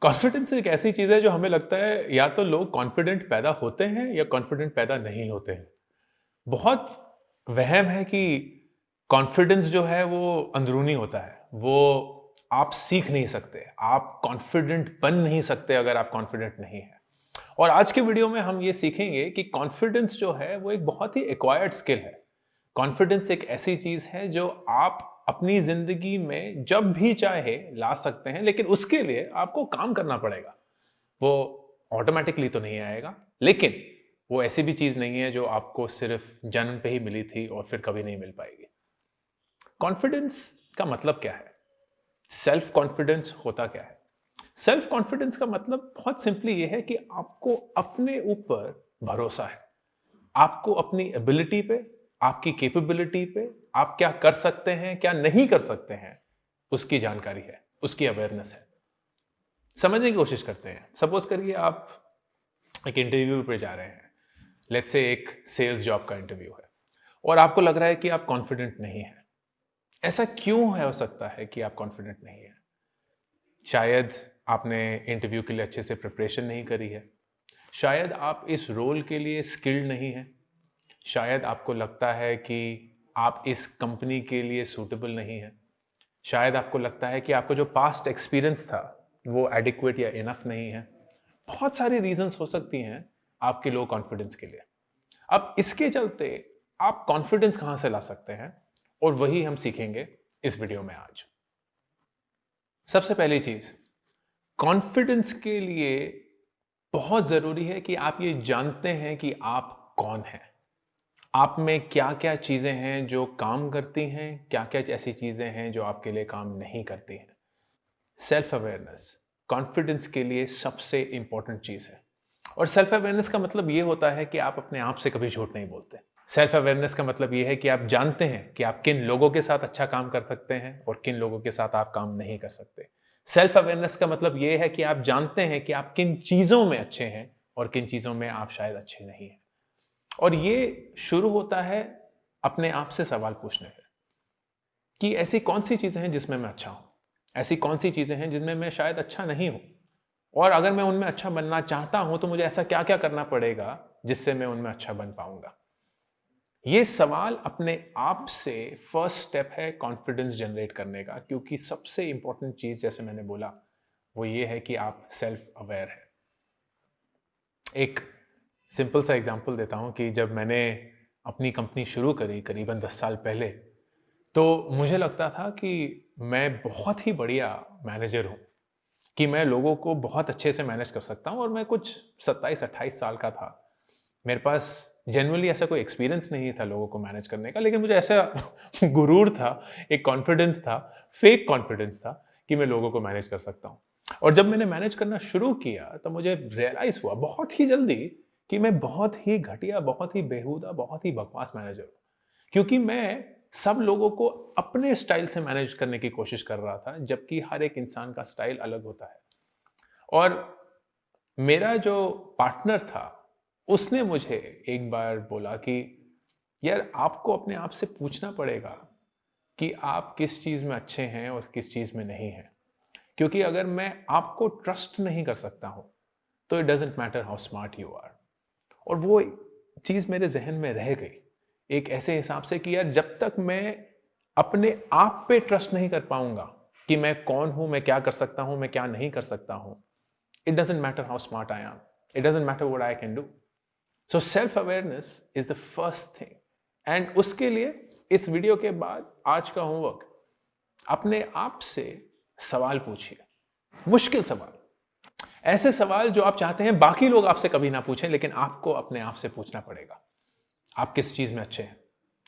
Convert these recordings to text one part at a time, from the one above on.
Confidence एक ऐसी चीज़ है जो हमें लगता है या तो लोग कॉन्फिडेंट पैदा होते हैं या कॉन्फिडेंट पैदा नहीं होते हैं। बहुत वहम है कि कॉन्फिडेंस जो है वो अंदरूनी होता है। वो आप सीख नहीं सकते। आप कॉन्फिडेंट बन नहीं सकते अगर आप कॉन्फिडेंट नहीं हैं। और आज के वीडियो में हम ये सीखेंगे कि कॉन्फिडेंस जो है वो एक बहुत ही एक्वायर्ड स्किल है। कॉन्फिडेंस एक ऐसी चीज़ है जो आप अपनी ज़िंदगी में जब भी चाहे ला सकते हैं, लेकिन उसके लिए आपको काम करना पड़ेगा। वो ऑटोमैटिकली तो नहीं आएगा, लेकिन वो ऐसी भी चीज़ नहीं है जो आपको सिर्फ़ जन्म पे ही मिली थी और फिर कभी नहीं मिल पाएगी। कॉन्फिडेंस का मतलब क्या है? सेल्फ कॉन्फिडेंस होता क्या है? सेल्फ कॉन्फिडेंस का मतलब बहुत सिंपली ये है कि आपको अपने ऊपर भरोसा है। आपको अपनी एबिलिटी पे, आपकी कैपेबिलिटी पे, आप क्या कर सकते हैं, क्या नहीं कर सकते हैं, उसकी जानकारी है, उसकी अवेयरनेस है। समझने की कोशिश करते हैं। सपोज करिए आप एक इंटरव्यू पे जा रहे हैं। लेट्स से एक सेल्स जॉब का इंटरव्यू है और आपको लग रहा है कि आप कॉन्फिडेंट नहीं हैं। ऐसा क्यों है हो सकता है कि आप कॉन्फिडेंट नहीं हैं? शायद आपने इंटरव्यू के लिए अच्छे से प्रिपरेशन नहीं करी है। शायद आप इस रोल के लिए स्किल्ड नहीं हैं। शायद आपको लगता है कि आप इस कंपनी के लिए सूटेबल नहीं हैं। शायद आपको लगता है कि आपका जो पास्ट एक्सपीरियंस था, वो एडिक्वेट या इनफ नहीं है। बहुत सारी रीजंस हो सकती हैं आपके लो कॉन्फिडेंस के लिए। अब इसके चलते आप कॉन्फिडेंस कहां से ला सकते हैं, और वही हम सीखेंगे इस वीडियो में आज। सबसे पहली चीज, कॉन्फिडेंस के लिए बहुत जरूरी है कि आप ये जानते हैं कि आप कौन हैं। आप में क्या-क्या चीज़ें हैं जो काम करती हैं, क्या-क्या ऐसी चीज़ें हैं जो आपके लिए काम नहीं करती हैं। सेल्फ अवेयरनेस कॉन्फिडेंस के लिए सबसे इंपॉर्टेंट चीज़ है। और सेल्फ अवेयरनेस का मतलब ये होता है कि आप अपने आप से कभी झूठ नहीं बोलते। सेल्फ अवेयरनेस का मतलब ये है कि आप जानते हैं कि आप किन लोगों के साथ अच्छा काम कर सकते हैं और किन लोगों के साथ आप काम नहीं कर सकते। सेल्फ अवेयरनेस का मतलब ये है कि आप जानते हैं कि आप किन चीज़ों में अच्छे हैं और किन चीज़ों में आप शायद अच्छे नहीं हैं। और ये शुरू होता है अपने आप से सवाल पूछने पे कि ऐसी कौन सी चीज़ें हैं जिसमें मैं अच्छा हूँ? ऐसी कौन सी चीज़ें हैं जिनमें मैं शायद अच्छा नहीं हूँ? और अगर मैं उनमें अच्छा बनना चाहता हूँ तो मुझे ऐसा क्या-क्या करना पड़ेगा जिससे मैं उनमें अच्छा बन पाऊँगा? ये सवाल अपने आप से फर्स्ट स्टेप है कॉन्फिडेंस जनरेट करने का, क्योंकि सबसे इंपॉर्टेंट चीज़ जैसे मैंने बोला, वो ये है कि आप सेल्फ अवेयर हैं। एक सिंपल सा एग्जांपल देता हूँ कि जब मैंने अपनी कंपनी शुरू करी करीबन 10 साल पहले, तो मुझे लगता था कि मैं बहुत ही बढ़िया मैनेजर हूँ, कि मैं लोगों को बहुत अच्छे से मैनेज कर सकता हूँ, और मैं कुछ 27-28 साल का था। मेरे पास जेन्युइनली ऐसा कोई एक्सपीरियंस नहीं था लोगों को मैनेज करने का, लेकिन मुझे ऐसा गुरूर था, एक कॉन्फिडेंस था, फेक कॉन्फिडेंस था कि मैं लोगों को मैनेज कर सकता हूँ। और जब मैंने मैनेज करना शुरू किया तो मुझे रियलाइज़ हुआ बहुत ही जल्दी कि मैं बहुत ही घटिया, बहुत ही बेहूदा, बहुत ही बकवास मैनेजर हूँ। क्योंकि मैं सब लोगों को अपने स्टाइल से मैनेज करने की कोशिश कर रहा था, जबकि हर एक इंसान का स्टाइल अलग होता है। और मेरा जो पार्टनर था, उसने मुझे एक बार बोला कि यार, आपको अपने आप से पूछना पड़ेगा कि आप किस चीज़ में अच्छे हैं और किस चीज़ में नहीं हैं। क्योंकि अगर मैं आपको ट्रस्ट नहीं कर सकता हूँ, तो it doesn't matter how smart you are. और वो चीज़ मेरे ज़हन में रह गई, एक ऐसे हिसाब से कि यार, जब तक मैं अपने आप पे ट्रस्ट नहीं कर पाऊँगा कि मैं कौन हूँ, मैं क्या कर सकता हूँ, मैं क्या नहीं कर सकता हूँ, it doesn't matter how smart I am. It doesn't matter what I can do. So self awareness is the first thing. And उसके लिए इस वीडियो के बाद आज का होमवर्क, अपने आप से सवाल पूछिए, मुश्किल सवाल, ऐसे सवाल जो आप चाहते हैं बाकी लोग आपसे कभी ना पूछें, लेकिन आपको अपने आप से पूछना पड़ेगा। आप किस चीज में अच्छे हैं,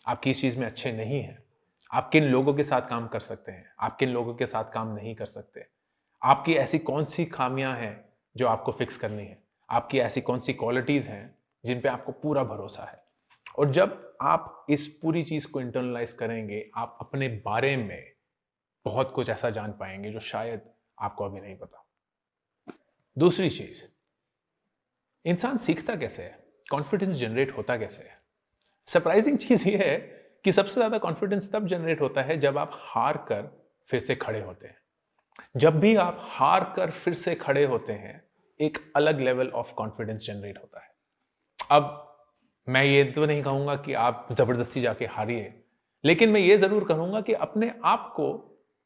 आप किस चीज में अच्छे नहीं हैं, आप किन लोगों के साथ काम कर सकते हैं, आप किन लोगों के साथ काम नहीं कर सकते, आपकी ऐसी कौन सी खामियां हैं जो आपको फिक्स करनी है, आपकी ऐसी कौन सी क्वालिटीज हैं जिन पे आपको पूरा भरोसा है। और जब आप इस पूरी चीज को इंटरनलाइज करेंगे, आप अपने बारे में बहुत कुछ ऐसा जान पाएंगे जो शायद आपको अभी नहीं पता। दूसरी चीज, इंसान सीखता कैसे है, कॉन्फिडेंस जनरेट होता कैसे है? सरप्राइजिंग चीज ये है कि सबसे ज्यादा कॉन्फिडेंस तब जनरेट होता है जब आप हार कर फिर से खड़े होते हैं। जब भी आप हार कर फिर से खड़े होते हैं, एक अलग लेवल ऑफ कॉन्फिडेंस जनरेट होता है। अब मैं ये तो नहीं कहूंगा कि आप जबरदस्ती जाके हारिए, लेकिन मैं ये जरूर कहूंगा कि अपने आप को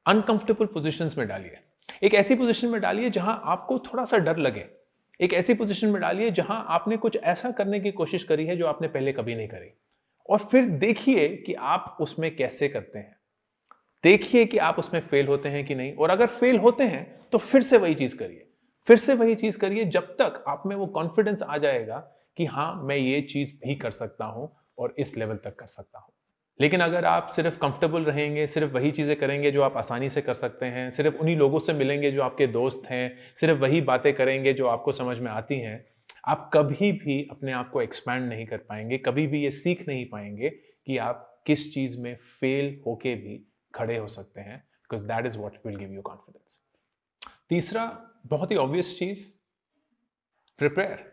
अनकंफर्टेबल पोजीशंस में डालिए। एक ऐसी पोजीशन में डालिए जहां आपको थोड़ा सा डर लगे। एक ऐसी पोजीशन में डालिए जहां आपने कुछ ऐसा करने की कोशिश करी है जो आपने पहले कभी नहीं करी, और फिर देखिए कि आप उसमें कैसे करते हैं। देखिए कि आप उसमें फेल होते हैं कि नहीं, और अगर फेल होते हैं तो फिर से वही चीज करिए। फिर से वही चीज करिए जब तक आप में वो कॉन्फिडेंस आ जाएगा कि हाँ, मैं ये चीज भी कर सकता हूं और इस लेवल तक कर सकता हूं। लेकिन अगर आप सिर्फ कंफर्टेबल रहेंगे, सिर्फ वही चीजें करेंगे जो आप आसानी से कर सकते हैं, सिर्फ उन्हीं लोगों से मिलेंगे जो आपके दोस्त हैं, सिर्फ वही बातें करेंगे जो आपको समझ में आती हैं, आप कभी भी अपने आप को एक्सपैंड नहीं कर पाएंगे, कभी भी ये सीख नहीं पाएंगे कि आप किस चीज में फेल होके भी खड़े हो सकते हैं, because that is what will give you confidence. तीसरा, बहुत ही ऑब्वियस चीज, प्रिपेयर।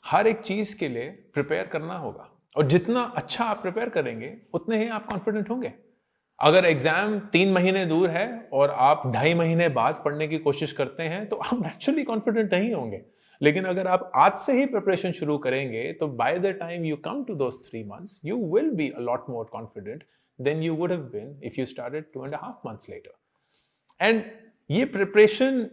हर एक चीज के लिए प्रिपेयर करना होगा, और जितना अच्छा आप प्रिपेयर करेंगे उतने ही आप कॉन्फिडेंट होंगे। अगर एग्जाम 3 महीने दूर है और आप 2.5 महीने बाद पढ़ने की कोशिश करते हैं तो आप नेचुरली कॉन्फिडेंट नहीं होंगे। लेकिन अगर आप आज से ही प्रिपरेशन शुरू करेंगे तो by the time you come to those 3 months you will be a lot more confident than you would have been if you started 2.5 months later. And ये प्रिपरेशन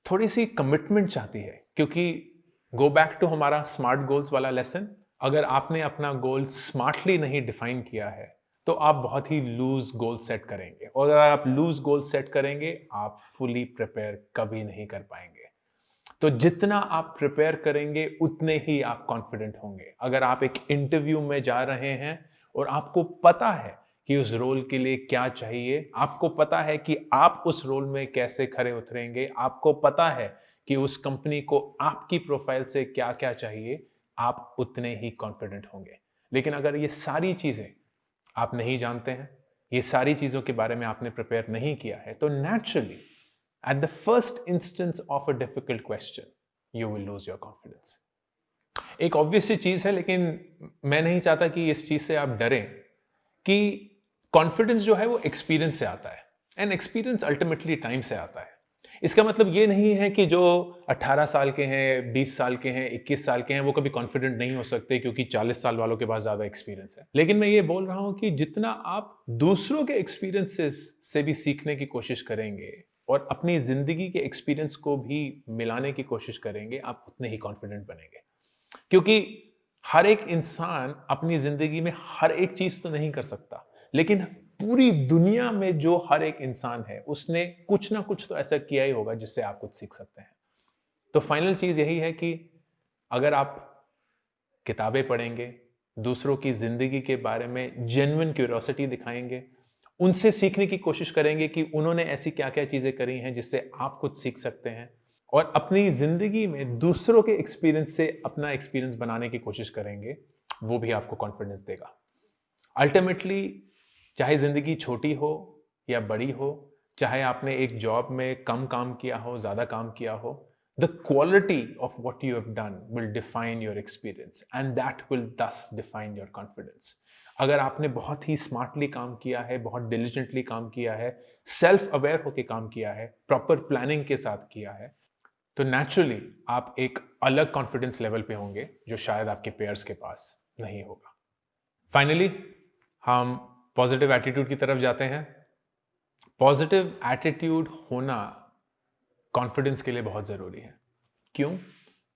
थोड़ी सी कमिटमेंट चाहती है, क्योंकि गो बैक टू हमारा smart goals वाला lesson, अगर आपने अपना गोल स्मार्टली नहीं डिफाइन किया है तो आप बहुत ही लूज गोल सेट करेंगे, और अगर आप लूज गोल सेट करेंगे आप फुली प्रिपेयर कभी नहीं कर पाएंगे। तो जितना आप प्रिपेयर करेंगे उतने ही आप कॉन्फिडेंट होंगे। अगर आप एक इंटरव्यू में जा रहे हैं और आपको पता है कि उस रोल के लिए क्या चाहिए, आपको पता है कि आप उस रोल में कैसे खरे उतरेंगे, आपको पता है कि उस कंपनी को आपकी प्रोफाइल से क्या क्या चाहिए, आप उतने ही कॉन्फिडेंट होंगे। लेकिन अगर ये सारी चीजें आप नहीं जानते हैं, ये सारी चीजों के बारे में आपने प्रिपेयर नहीं किया है, तो naturally at the first instance of a difficult question, you will lose your confidence. एक ऑब्वियस सी चीज है, लेकिन मैं नहीं चाहता कि इस चीज से आप डरें, कि कॉन्फिडेंस जो है वो एक्सपीरियंस से आता है, एंड एक्सपीरियंस अल्टीमेटली टाइम से आता है। इसका मतलब ये नहीं है कि जो 18 साल के हैं, 20 साल के हैं, 21 साल के हैं, वो कभी कॉन्फिडेंट नहीं हो सकते क्योंकि 40 साल वालों के पास ज्यादा एक्सपीरियंस है। लेकिन मैं ये बोल रहा हूं कि जितना आप दूसरों के एक्सपीरियंसेस से भी सीखने की कोशिश करेंगे और अपनी जिंदगी के एक्सपीरियंस को भी मिलाने की कोशिश करेंगे, आप उतने ही कॉन्फिडेंट बनेंगे। क्योंकि हर एक इंसान अपनी जिंदगी में हर एक चीज तो नहीं कर सकता, लेकिन पूरी दुनिया में जो हर एक इंसान है उसने कुछ ना कुछ तो ऐसा किया ही होगा जिससे आप कुछ सीख सकते हैं। तो फाइनल चीज यही है कि अगर आप किताबें पढ़ेंगे, दूसरों की जिंदगी के बारे में जेन्युइन क्यूरियोसिटी दिखाएंगे, उनसे सीखने की कोशिश करेंगे कि उन्होंने ऐसी क्या क्या चीजें करी हैं जिससे आप कुछ सीख सकते हैं, और अपनी जिंदगी में दूसरों के एक्सपीरियंस से अपना एक्सपीरियंस बनाने की कोशिश करेंगे, वो भी आपको कॉन्फिडेंस देगा। अल्टीमेटली, चाहे जिंदगी छोटी हो या बड़ी हो, चाहे आपने एक जॉब में कम काम किया हो, ज्यादा काम किया हो, the quality of what you have done will define your experience and that will thus define your confidence. अगर आपने बहुत ही स्मार्टली काम किया है, बहुत डिलिजेंटली काम किया है, सेल्फ अवेयर होकर काम किया है, प्रॉपर प्लानिंग के साथ किया है, तो नेचुरली आप एक अलग कॉन्फिडेंस लेवल पे होंगे जो शायद आपके पेयर्स के पास नहीं होगा। फाइनली हम पॉजिटिव एटीट्यूड की तरफ जाते हैं। पॉजिटिव एटीट्यूड होना कॉन्फिडेंस के लिए बहुत जरूरी है। क्यों?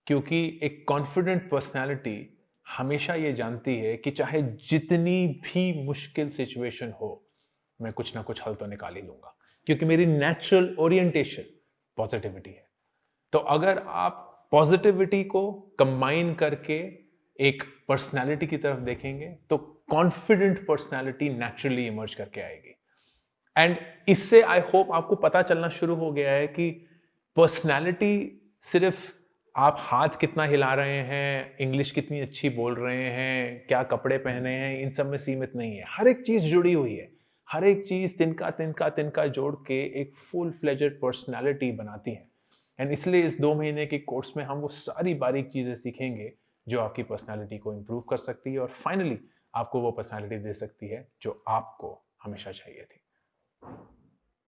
क्योंकि एक कॉन्फिडेंट पर्सनालिटी हमेशा ये जानती है कि चाहे जितनी भी मुश्किल सिचुएशन हो, मैं कुछ ना कुछ हल तो निकाल ही लूंगा, क्योंकि मेरी नेचुरल ओरिएंटेशन पॉजिटिविटी है। तो अगर आप पॉजिटिविटी को कंबाइन करके एक पर्सनालिटी की तरफ देखेंगे तो कॉन्फिडेंट पर्सनालिटी नेचुरली इमर्ज करके आएगी। एंड इससे आई होप आपको पता चलना शुरू हो गया है कि पर्सनालिटी सिर्फ आप हाथ कितना हिला रहे हैं, इंग्लिश कितनी अच्छी बोल रहे हैं, क्या कपड़े पहने हैं, इन सब में सीमित नहीं है। हर एक चीज जुड़ी हुई है, हर एक चीज तिनका तिनका तिनका जोड़ के एक फुल फ्लेजेड पर्सनालिटी बनाती है। एंड इसलिए इस 2 महीने के कोर्स में हम वो सारी बारीक चीजें सीखेंगे जो आपकी पर्सनालिटी को इंप्रूव कर सकती है और फाइनली आपको वो पर्सनालिटी दे सकती है जो आपको हमेशा चाहिए थी।